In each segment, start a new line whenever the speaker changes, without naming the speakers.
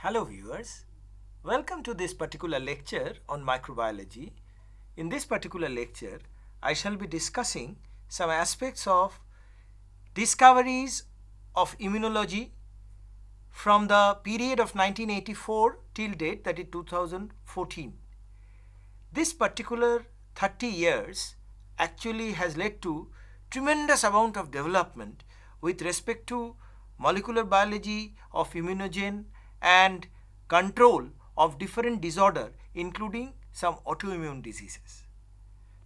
Hello viewers, welcome to this particular lecture on microbiology. In this particular lecture, I shall be discussing some aspects of discoveries of immunology from the period of 1984 till date, that is 2014. This particular 30 years actually has led to tremendous amount of development with respect to molecular biology of immunogen and control of different disorder, including some autoimmune diseases.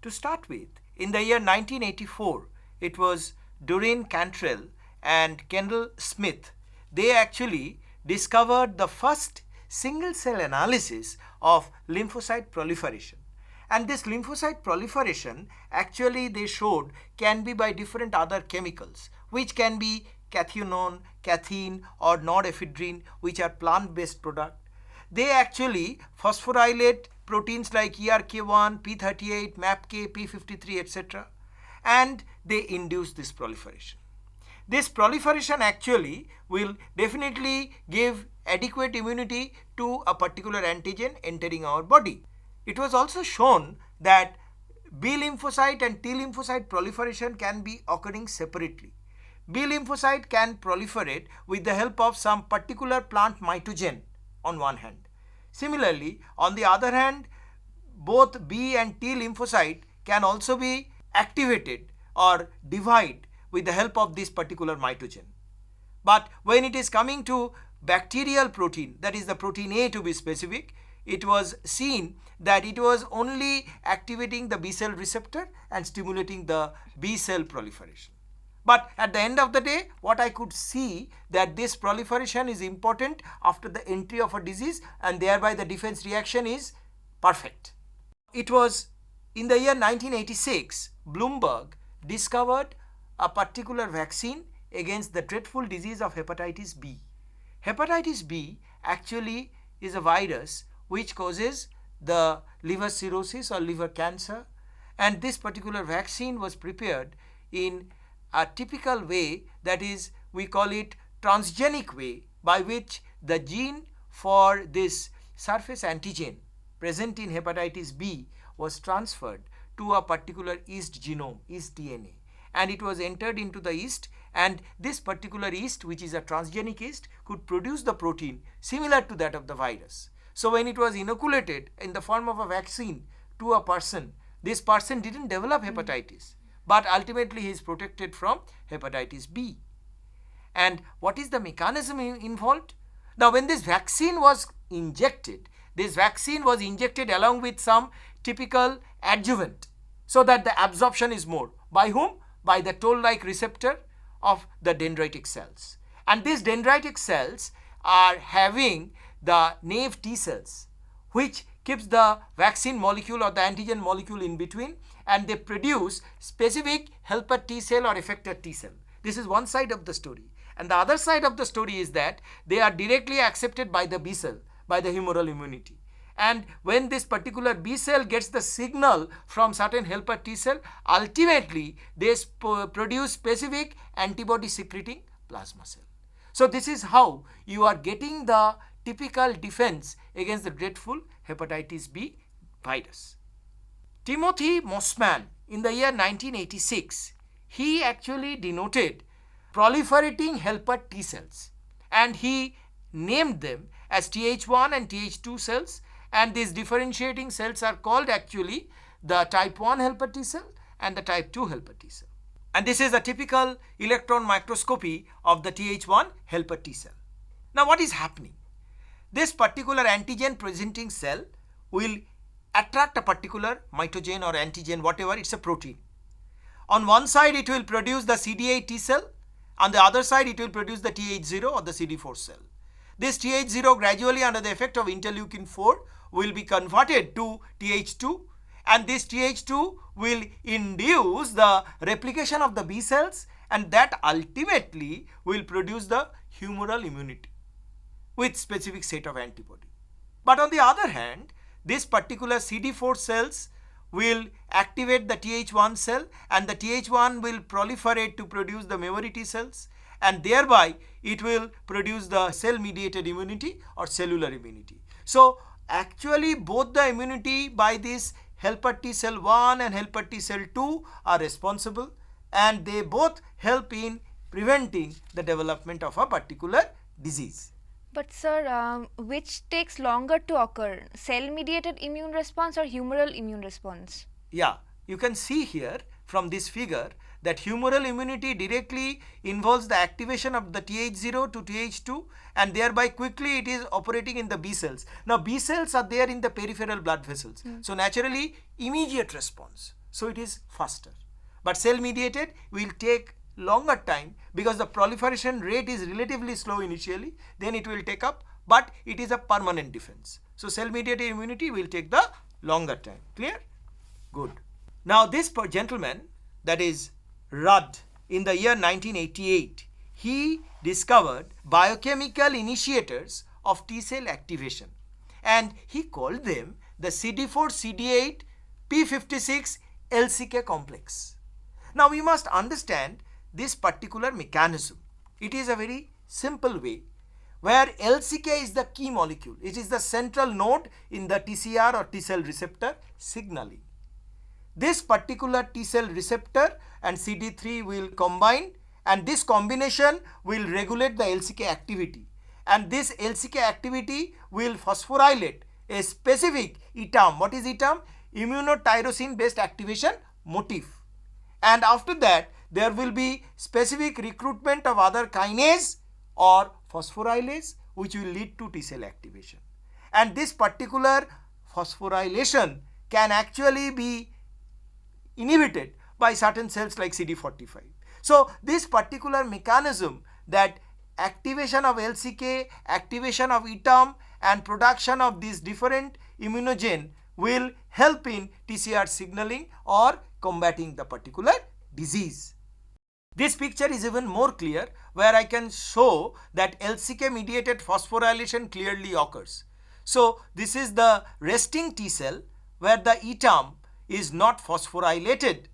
To start with, in the year 1984, it was Doreen, Cantrell and Kendall Smith. They actually discovered the first single cell analysis of lymphocyte proliferation. And this lymphocyte proliferation actually they showed can be by different other chemicals, which can be cathinone, cathine or norepinephrine, which are plant-based products. They actually phosphorylate proteins like ERK1, P38, MAPK, P53, etc. and they induce this proliferation. This proliferation actually will definitely give adequate immunity to a particular antigen entering our body. It was also shown that B lymphocyte and T lymphocyte proliferation can be occurring separately. B lymphocyte can proliferate with the help of some particular plant mitogen on one hand. Similarly, on the other hand, both B and T lymphocyte can also be activated or divide with the help of this particular mitogen. But when it is coming to bacterial protein, that is the protein A to be specific, it was seen that it was only activating the B cell receptor and stimulating the B cell proliferation. But at the end of the day, what I could see that this proliferation is important after the entry of a disease and thereby the defense reaction is perfect. It was in the year 1986, Blumberg discovered a particular vaccine against the dreadful disease of hepatitis B. Hepatitis B actually is a virus which causes the liver cirrhosis or liver cancer, and this particular vaccine was prepared in a typical way, that is, we call it transgenic way, by which the gene for this surface antigen present in hepatitis B was transferred to a particular yeast genome, yeast DNA, and it was entered into the yeast, and this particular yeast, which is a transgenic yeast, could produce the protein similar to that of the virus. So when it was inoculated in the form of a vaccine to a person, this person didn't develop hepatitis, but ultimately he is protected from hepatitis B. And what is the mechanism involved? Now when this vaccine was injected along with some typical adjuvant so that the absorption is more. By whom? By the toll-like receptor of the dendritic cells. And these dendritic cells are having the naive T cells, which keeps the vaccine molecule or the antigen molecule in between, and they produce specific helper T cell or effector T cell. This is one side of the story. And the other side of the story is that they are directly accepted by the B cell, by the humoral immunity. And when this particular B cell gets the signal from certain helper T cell, ultimately they produce specific antibody secreting plasma cell. So this is how you are getting the typical defense against the dreadful hepatitis B virus. Timothy Mosmann, in the year 1986, he actually denoted proliferating helper T cells, and he named them as Th1 and Th2 cells, and these differentiating cells are called actually the type 1 helper T cell and the type 2 helper T cell. And this is a typical electron microscopy of the Th1 helper T cell. Now what is happening? This particular antigen presenting cell will attract a particular mitogen or antigen, whatever, it's a protein. On one side it will produce the CD8 T cell, on the other side it will produce the Th0 or the CD4 cell. This Th0 gradually under the effect of interleukin 4 will be converted to Th2, and this Th2 will induce the replication of the B cells, and that ultimately will produce the humoral immunity with specific set of antibody. But on the other hand, this particular CD4 cells will activate the Th1 cell, and the Th1 will proliferate to produce the memory T cells, and thereby it will produce the cell mediated immunity or cellular immunity. So actually both the immunity by this helper T cell 1 and helper T cell 2 are responsible, and they both help in preventing the development of a particular disease.
But sir, which takes longer to occur, cell mediated immune response or humoral immune response?
Yeah, you can see here from this figure that humoral immunity directly involves the activation of the Th0 to Th2, and thereby quickly it is operating in the B cells. Now B cells are there in the peripheral blood vessels. So naturally immediate response. So it is faster. But cell mediated will take longer time because the proliferation rate is relatively slow initially, then it will take up, but it is a permanent defense. So cell mediated immunity will take the longer time. Clear? Good. Now this gentleman, that is Rudd, in the year 1988, he discovered biochemical initiators of T cell activation, and he called them the CD4 CD8-p56lck complex. Now we must understand this particular mechanism. It is a very simple way where LCK is the key molecule. It is the central node in the TCR or T cell receptor signaling. This particular T cell receptor and CD3 will combine, and this combination will regulate the LCK activity, and this LCK activity will phosphorylate a specific ETAM. What is ETAM? Immunotyrosine based activation motif. And after that there will be specific recruitment of other kinase or phosphorylase which will lead to T cell activation, and this particular phosphorylation can actually be inhibited by certain cells like CD45. So this particular mechanism, that activation of LCK, activation of ETAM and production of these different immunogen will help in TCR signaling or combating the particular disease. This picture is even more clear where I can show that LCK mediated phosphorylation clearly occurs. So this is the resting T cell where the ETAM is not phosphorylated.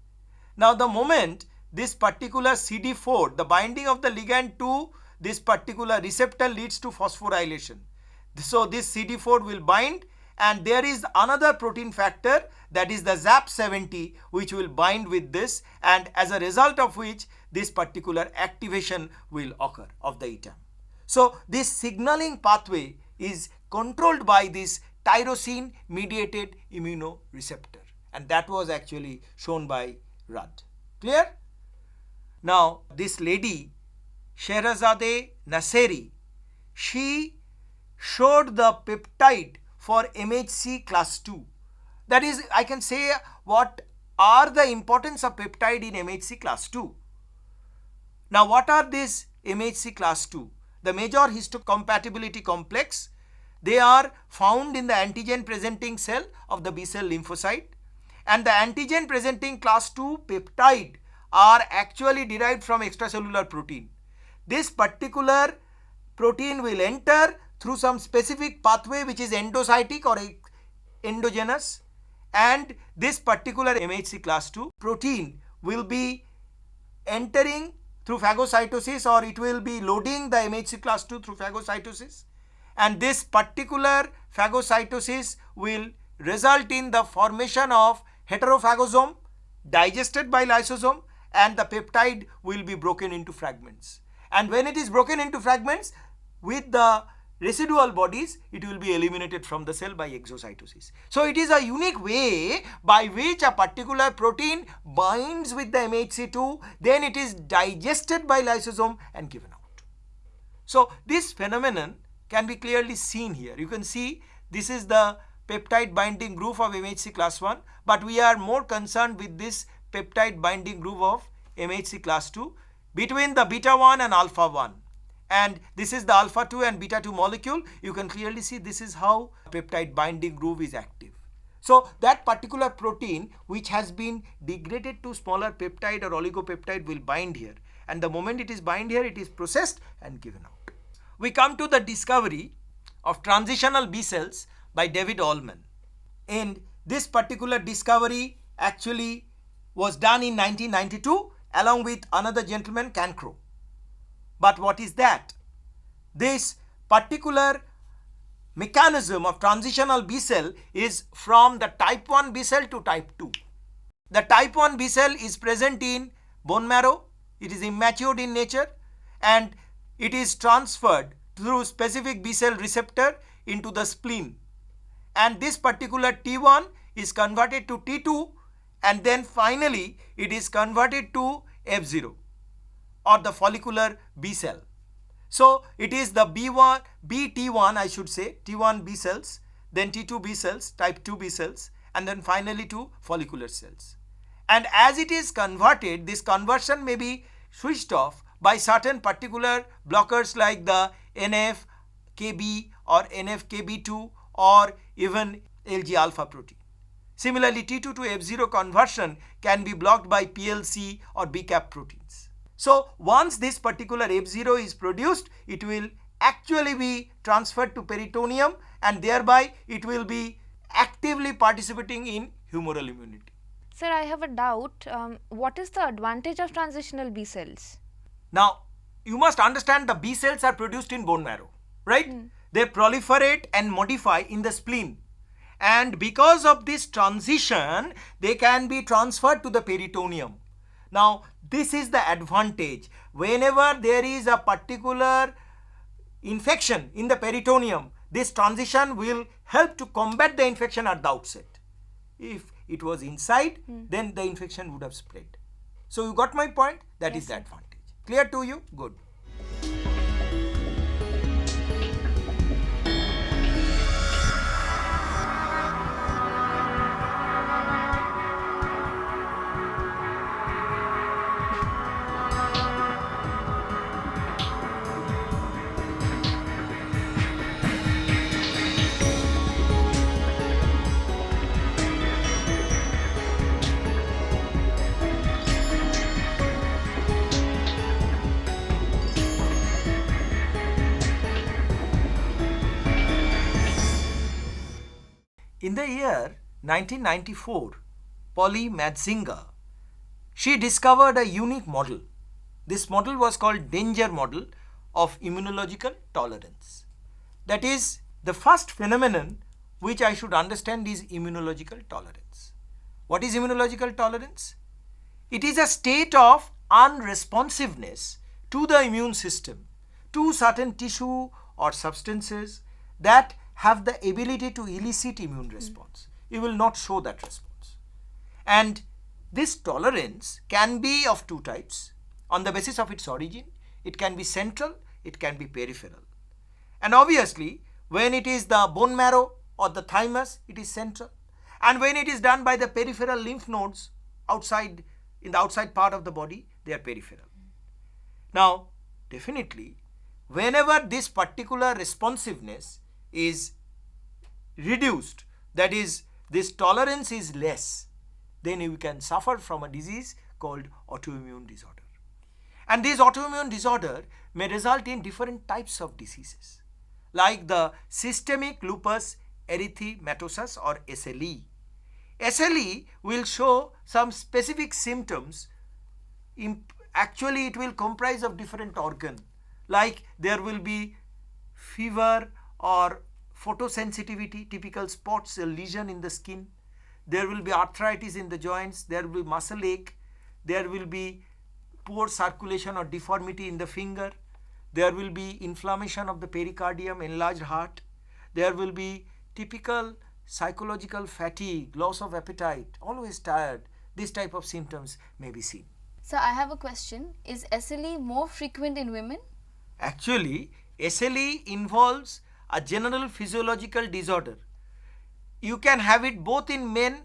Now the moment this particular CD4, the binding of the ligand to this particular receptor leads to phosphorylation. So this CD4 will bind, and there is another protein factor, that is the ZAP70, which will bind with this, and as a result of which this particular activation will occur of the ETAM. So this signaling pathway is controlled by this tyrosine mediated immunoreceptor, and that was actually shown by Rudd. Clear? Now this lady Sherazade Nasseri, she showed the peptide for MHC Class II. That is, I can say what are the importance of peptide in MHC Class II. Now what are these MHC Class II? The major histocompatibility complex. They are found in the antigen presenting cell of the B cell lymphocyte, and the antigen presenting Class II peptide are actually derived from extracellular protein. This particular protein will enter through some specific pathway which is endocytic or endogenous, and this particular MHC Class II protein will be entering through phagocytosis, or it will be loading the MHC Class II through phagocytosis, and this particular phagocytosis will result in the formation of heterophagosome digested by lysosome, and the peptide will be broken into fragments. And when it is broken into fragments, with the residual bodies, it will be eliminated from the cell by exocytosis. So it is a unique way by which a particular protein binds with the MHC2, then it is digested by lysosome and given out. So this phenomenon can be clearly seen here. You can see this is the peptide binding groove of MHC class 1, but we are more concerned with this peptide binding groove of MHC class 2 between the beta 1 and alpha 1. And this is the alpha 2 and beta 2 molecule. You can clearly see this is how peptide binding groove is active. So that particular protein which has been degraded to smaller peptide or oligopeptide will bind here, and the moment it is bind here, it is processed and given out. We come to the discovery of transitional B cells by David Allman, and this particular discovery actually was done in 1992 along with another gentleman, Cancro. But what is that? This particular mechanism of transitional B cell is from the type 1 B cell to type 2. The type 1 B cell is present in bone marrow, it is immature in nature, and it is transferred through specific B cell receptor into the spleen. And this particular T1 is converted to T2, and then finally it is converted to F0 or the follicular B cell. So it is the BT1 I should say, T1 B cells, then T2 B cells, type 2 B cells, and then finally to follicular cells. And as it is converted, this conversion may be switched off by certain particular blockers like the NF-kB or NF-kB2 or even LG alpha protein. Similarly, T2 to F0 conversion can be blocked by PLC or BCAP proteins. So once this particular F0 is produced, it will actually be transferred to peritoneum, and thereby it will be actively participating in humoral immunity.
Sir, I have a doubt. What is the advantage of transitional B cells?
Now, you must understand the B cells are produced in bone marrow, right? They proliferate and modify in the spleen. And because of this transition, they can be transferred to the peritoneum. Now, this is the advantage. Whenever there is a particular infection in the peritoneum, this transition will help to combat the infection at the outset. If it was inside, then the infection would have spread. So you got my point? That is the advantage. Clear to you? Good. In the year 1994, Polly Matzinger, she discovered a unique model. This model was called danger model of immunological tolerance. That is, the first phenomenon which I should understand is immunological tolerance. What is immunological tolerance? It is a state of unresponsiveness to the immune system, to certain tissue or substances that have the ability to elicit immune response. You will not show that response. And this tolerance can be of two types. On the basis of its origin, it can be central, it can be peripheral. And obviously, when it is the bone marrow or the thymus, it is central. And when it is done by the peripheral lymph nodes outside, in the outside part of the body, they are peripheral. Now, definitely, whenever this particular responsiveness is reduced, that is, this tolerance is less, then you can suffer from a disease called autoimmune disorder. And this autoimmune disorder may result in different types of diseases, like the systemic lupus erythematosus or SLE. SLE will show some specific symptoms. Actually, it will comprise of different organs, like there will be fever or photosensitivity, typical spots, a lesion in the skin. There will be arthritis in the joints, there will be muscle ache, there will be poor circulation or deformity in the finger, there will be inflammation of the pericardium, enlarged heart, there will be typical psychological fatigue, loss of appetite, always tired. This type of symptoms may be seen.
So I have a question. Is SLE more frequent in women?
Actually, SLE involves a general physiological disorder. You can have it both in men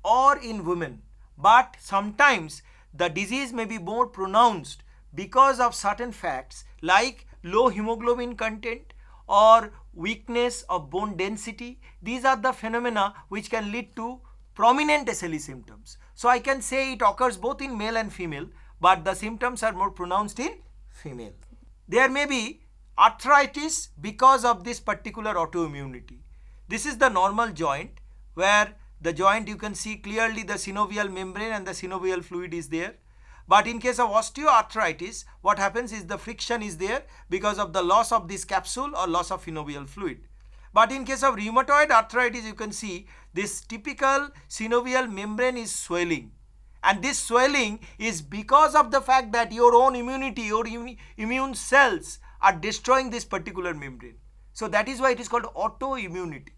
or in women, but sometimes the disease may be more pronounced because of certain facts like low hemoglobin content or weakness of bone density. These are the phenomena which can lead to prominent SLE symptoms. So I can say it occurs both in male and female, but the symptoms are more pronounced in female. There may be arthritis because of this particular autoimmunity. This is the normal joint, where the joint you can see clearly the synovial membrane and the synovial fluid is there. But in case of osteoarthritis, what happens is the friction is there because of the loss of this capsule or loss of synovial fluid. But in case of rheumatoid arthritis, you can see this typical synovial membrane is swelling. And this swelling is because of the fact that your own immunity, your immune cells are destroying this particular membrane. So that is why it is called autoimmunity.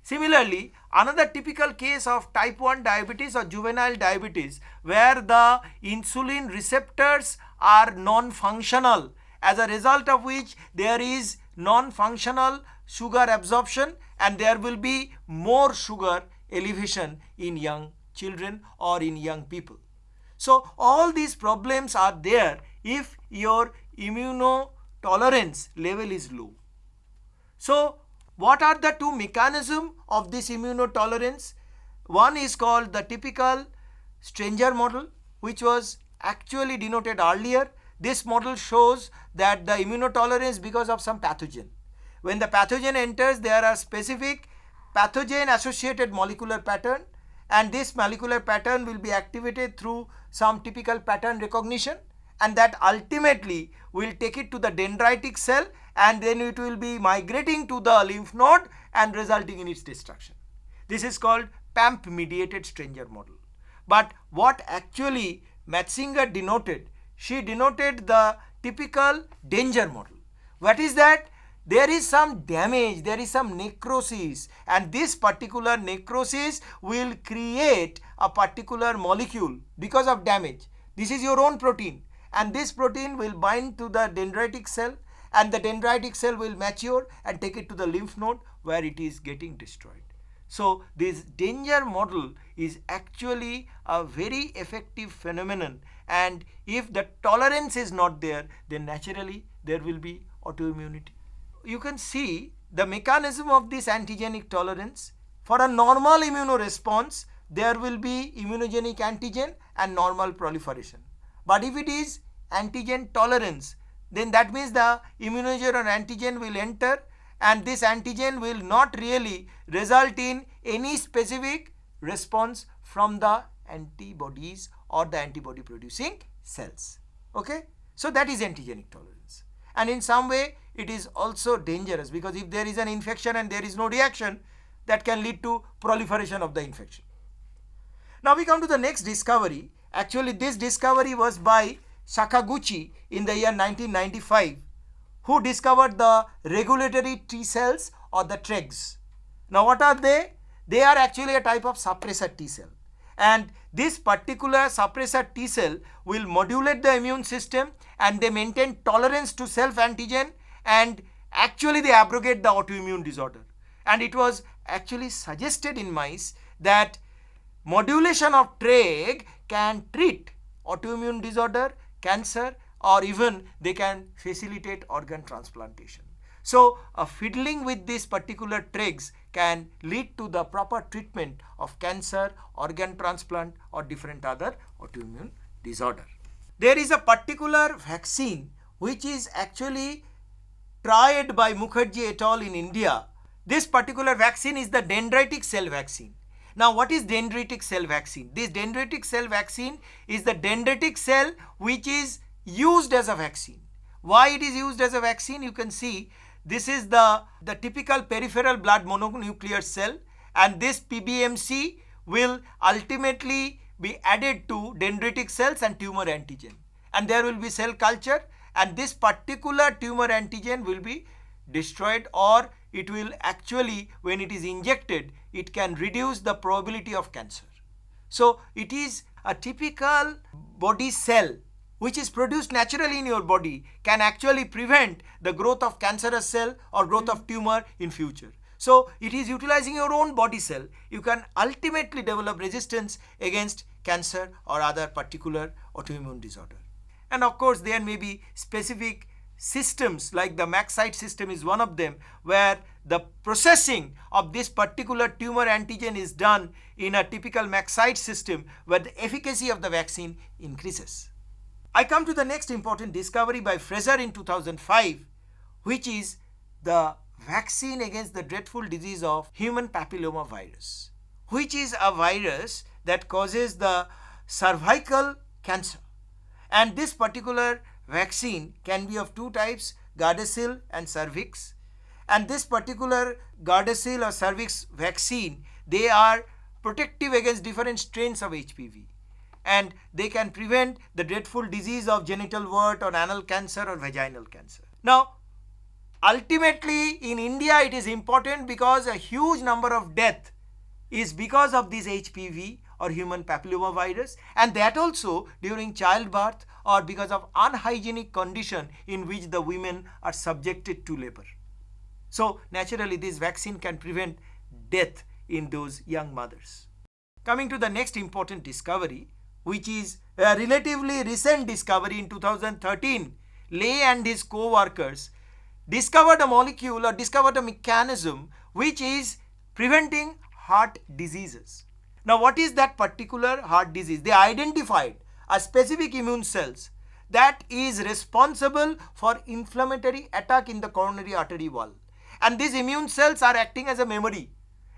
Similarly, another typical case of type 1 diabetes or juvenile diabetes where the insulin receptors are non-functional, as a result of which there is non-functional sugar absorption and there will be more sugar elevation in young children or in young people. So all these problems are there if your immunotolerance level is low. So what are the two mechanisms of this immunotolerance? One is called the typical stranger model, which was actually denoted earlier. This model shows that the immunotolerance because of some pathogen. When the pathogen enters, there are specific pathogen associated molecular pattern, and this molecular pattern will be activated through some typical pattern recognition, and that ultimately will take it to the dendritic cell, and then it will be migrating to the lymph node and resulting in its destruction. This is called PAMP mediated stranger model. But what actually Matzinger denoted, she denoted the typical danger model. What is that? There is some damage, there is some necrosis, and this particular necrosis will create a particular molecule because of damage. This is your own protein, and this protein will bind to the dendritic cell, and the dendritic cell will mature and take it to the lymph node where it is getting destroyed. So this danger model is actually a very effective phenomenon, and if the tolerance is not there, then naturally there will be autoimmunity. You can see the mechanism of this antigenic tolerance. For a normal immunoresponse, there will be immunogenic antigen and normal proliferation. But if it is antigen tolerance, then that means the immunogen or antigen will enter, and this antigen will not really result in any specific response from the antibodies or the antibody producing cells. Okay, so that is antigenic tolerance, and in some way it is also dangerous, because if there is an infection and there is no reaction, that can lead to proliferation of the infection. Now we come to the next discovery. Actually, this discovery was by Sakaguchi in the year 1995, who discovered the regulatory T cells or the TREGs. Now what are they? They are actually a type of suppressor T cell, and this particular suppressor T cell will modulate the immune system, and they maintain tolerance to self antigen, and actually they abrogate the autoimmune disorder. And it was actually suggested in mice that modulation of TREG can treat autoimmune disorder, cancer, or even they can facilitate organ transplantation. So fiddling with these particular TREGs can lead to the proper treatment of cancer, organ transplant, or different other autoimmune disorder. There is a particular vaccine which is actually tried by Mukherjee et al. In India. This particular vaccine is the dendritic cell vaccine. Now what is dendritic cell vaccine? This dendritic cell vaccine is the dendritic cell which is used as a vaccine. Why it is used as a vaccine? You can see this is the typical peripheral blood mononuclear cell, and this PBMC will ultimately be added to dendritic cells and tumor antigen, and there will be cell culture, and this particular tumor antigen will be destroyed, or it will actually, when it is injected, it can reduce the probability of cancer. So it is a typical body cell which is produced naturally in your body, can actually prevent the growth of cancerous cell or growth of tumor in future. So it is utilizing your own body cell. You can ultimately develop resistance against cancer or other particular autoimmune disorder. And of course there may be specific systems, like the MHC system is one of them, where the processing of this particular tumor antigen is done in a typical MHC system, where the efficacy of the vaccine increases. I come to the next important discovery by Frazer in 2005, which is the vaccine against the dreadful disease of human papilloma virus, which is a virus that causes the cervical cancer. And this particular vaccine can be of two types, Gardasil and Cervix. And this particular Gardasil or Cervix vaccine, they are protective against different strains of HPV. And they can prevent the dreadful disease of genital wart or anal cancer or vaginal cancer. Now, ultimately in India it is important because a huge number of death is because of this HPV or human papilloma virus, and that also during childbirth or because of unhygienic condition in which the women are subjected to labor. So naturally this vaccine can prevent death in those young mothers. Coming to the next important discovery, which is a relatively recent discovery in 2013, Lay and his co-workers discovered a molecule or discovered a mechanism which is preventing heart diseases. Now what is that particular heart disease? They identified a specific immune cells that is responsible for inflammatory attack in the coronary artery wall. And these immune cells are acting as a memory.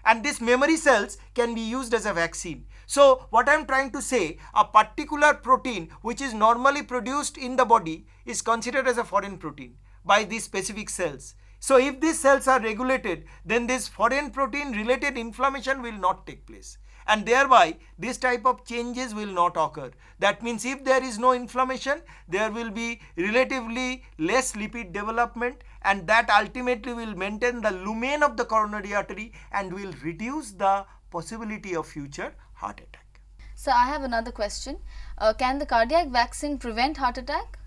And these memory cells can be used as a vaccine. So what I am trying to say, a particular protein which is normally produced in the body is considered as a foreign protein by these specific cells. So if these cells are regulated, then this foreign protein related inflammation will not take place. And thereby this type of changes will not occur. That means if there is no inflammation, there will be relatively less lipid development, and that ultimately will maintain the lumen of the coronary artery and will reduce the possibility of future heart attack.
So I have another question. Can the cardiac vaccine prevent heart attack?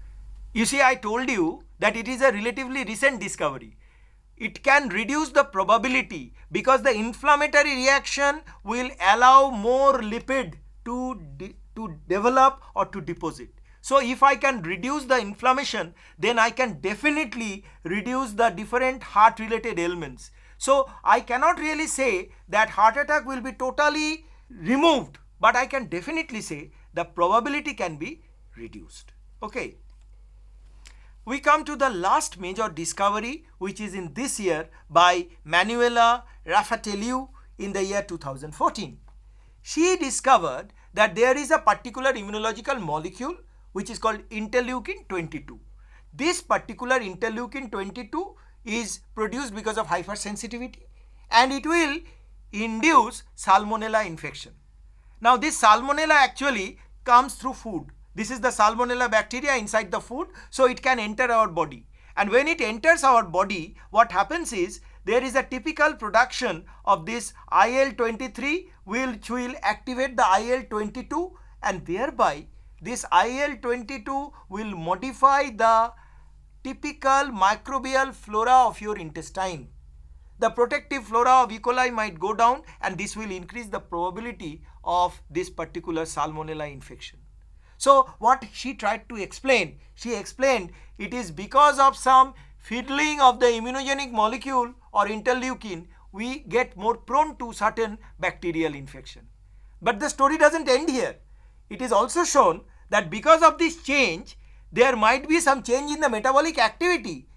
You see, I told you that it is a relatively recent discovery. It can reduce the probability because the inflammatory reaction will allow more lipid to develop or to deposit. So if I can reduce the inflammation, then I can definitely reduce the different heart related ailments. So I cannot really say that heart attack will be totally removed, but I can definitely say the probability can be reduced. Okay. We come to the last major discovery, which is in this year by Manuela Raffatellu in the year 2014. She discovered that there is a particular immunological molecule which is called interleukin 22. This particular interleukin 22 is produced because of hypersensitivity, and it will induce salmonella infection. Now this salmonella actually comes through food. This is the salmonella bacteria inside the food, so it can enter our body. And when it enters our body, what happens is there is a typical production of this IL-23 which will activate the IL-22, and thereby this IL-22 will modify the typical microbial flora of your intestine. The protective flora of E. coli might go down, and this will increase the probability of this particular salmonella infection. So what she tried to explain, she explained it is because of some fiddling of the immunogenic molecule or interleukin, we get more prone to certain bacterial infection. But the story doesn't end here. It is also shown that because of this change, there might be some change in the metabolic activity,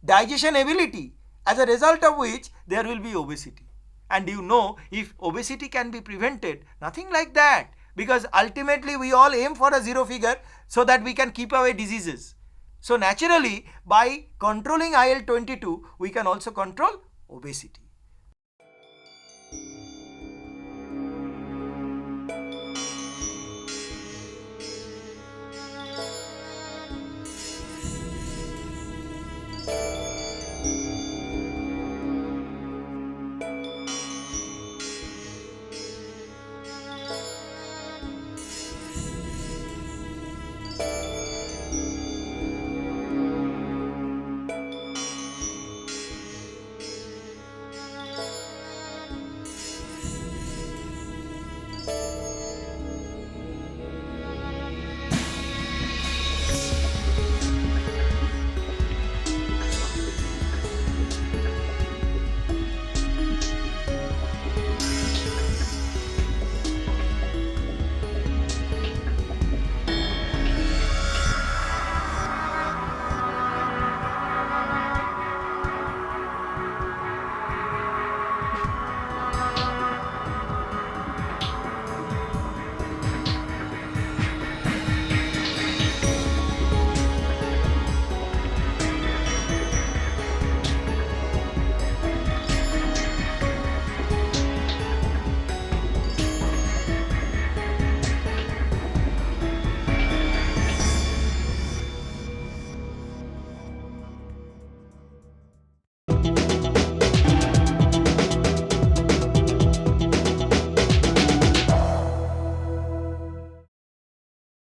digestion ability, as a result of which there will be obesity. And you know, if obesity can be prevented, nothing like that. Because ultimately we all aim for a zero figure so that we can keep away diseases. So naturally by controlling IL-22 we can also control obesity.